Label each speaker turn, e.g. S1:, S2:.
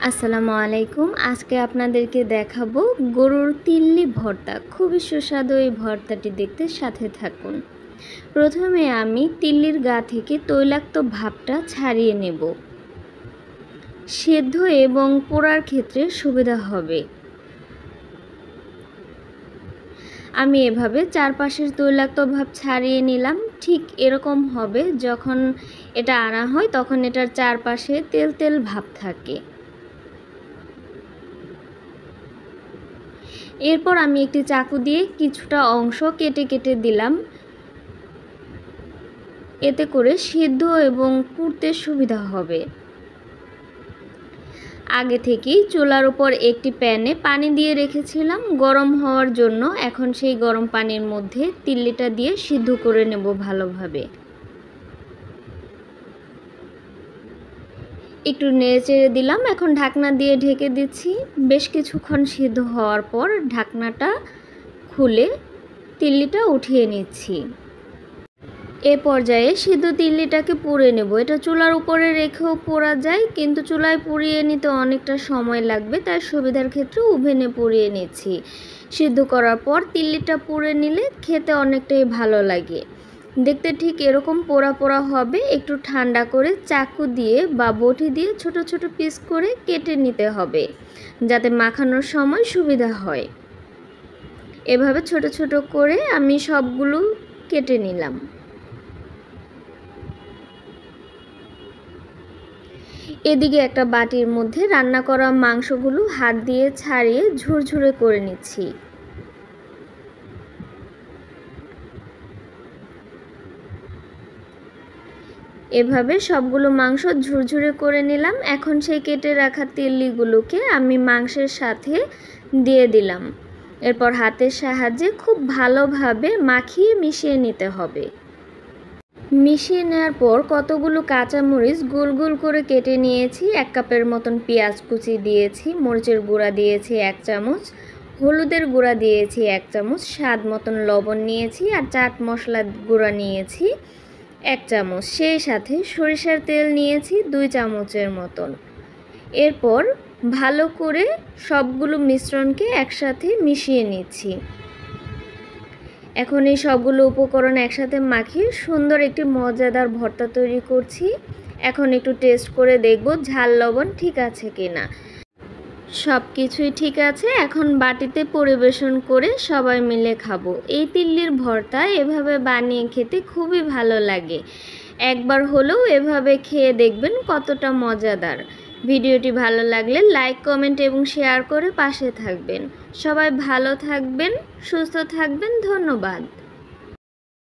S1: আসসালামু আলাইকুম। আজকে আপনাদেরকে দেখাবো গরুর তিল্লি ভর্তা। খুবই সুস্বাদু এই ভর্তাটি দেখতে সাথে থাকুন। প্রথমে আমি তিল্লির গা থেকে তৈলাক্ত ভাবটা ছাড়িয়ে নেব। সেদ্ধ এবং পোড়ার ক্ষেত্রে সুবিধা হবে। আমি এভাবে চারপাশের তৈলাক্ত ভাব ছাড়িয়ে নিলাম। ঠিক এরকম হবে যখন এটা আনা হয়, তখন এটার চারপাশে তেল তেল ভাব থাকে। এরপর আমি একটি চাকু দিয়ে কিছুটা অংশ কেটে কেটে দিলাম, এতে করে সিদ্ধ এবং পুড়তে সুবিধা হবে। আগে থেকেই চুলার উপর একটি প্যানে পানি দিয়ে রেখেছিলাম গরম হওয়ার জন্য। এখন সেই গরম পানির মধ্যে তিল্লিটা দিয়ে সিদ্ধ করে নেব ভালোভাবে। একটু নেড়েচেড়ে দিলাম। এখন ঢাকনা দিয়ে ঢেকে দিচ্ছি। বেশ কিছুক্ষণ সিদ্ধ হওয়ার পর ঢাকনাটা খুলে তিল্লিটা উঠিয়ে নিচ্ছি। এ পর্যায়ে সিদ্ধ তিল্লিটাকে পুড়ে নেব। এটা চুলার উপরে রেখেও পোড়া যায়, কিন্তু চুলায় পুড়িয়ে নিতে অনেকটা সময় লাগবে, তাই সুবিধার ক্ষেত্রে ওভেনে পুড়িয়ে নিচ্ছি। সিদ্ধ করার পর তিল্লিটা পুড়ে নিলে খেতে অনেকটাই ভালো লাগে। দেখতে ঠিক এরকম পোড়া পোড়া হবে। একটু ঠান্ডা করে চাকু দিয়ে বা বটি দিয়ে ছোট ছোট পিস করে কেটে নিতে হবে, যাতে মাখানোর সময় সুবিধা হয়। এভাবে ছোট ছোট করে আমি সবগুলো কেটে নিলাম। এদিকে একটা বাটির মধ্যে রান্না করা মাংসগুলো হাত দিয়ে ছাড়িয়ে ঝুরঝুরে করে নিচ্ছি। এভাবে সবগুলো মাংস ঝুরঝুরে করে নিলাম। এখন সেই কেটে রাখা তিল্লিগুলোকে আমি মাংসের সাথে দিয়ে দিলাম। এরপর হাতের সাহায্যে খুব ভালোভাবে মাখিয়ে মিশিয়ে নিতে হবে। মিশিয়ে নেওয়ার পর কতগুলো কাঁচামরিচ গোল গোল করে কেটে নিয়েছি। 1 কাপের মতন পেঁয়াজ কুচি দিয়েছি, মরিচের গুঁড়া দিয়েছি 1 চামচ, হলুদের গুঁড়া দিয়েছি 1 চামচ, স্বাদ মতন লবণ নিয়েছি, আর চাট মশলা গুঁড়া নিয়েছি 1 চামচ। সেই সাথে সরিষার তেল নিয়েছি 2 চামচের মতন। এরপর ভালো করে সবগুলো মিশ্রণকে একসাথে মিশিয়ে নিচ্ছি। এখন এই সবগুলো উপকরণ একসাথে মাখিয়ে সুন্দর একটি মজাদার ভর্তা তৈরি করছি। এখন একটু টেস্ট করে দেখব ঝাল লবণ ঠিক আছে কিনা। সব কিছুই ঠিক আছে। এখন বাটিতে পরিবেশন করে সবাই মিলে খাবো। এই তিল্লির ভর্তা এভাবে বানিয়ে খেতে খুবই ভালো লাগে। একবার হলেও এভাবে খেয়ে দেখবেন কতটা মজাদার। ভিডিওটি ভালো লাগলে লাইক, কমেন্ট এবং শেয়ার করে পাশে থাকবেন। সবাই ভালো থাকবেন, সুস্থ থাকবেন। ধন্যবাদ।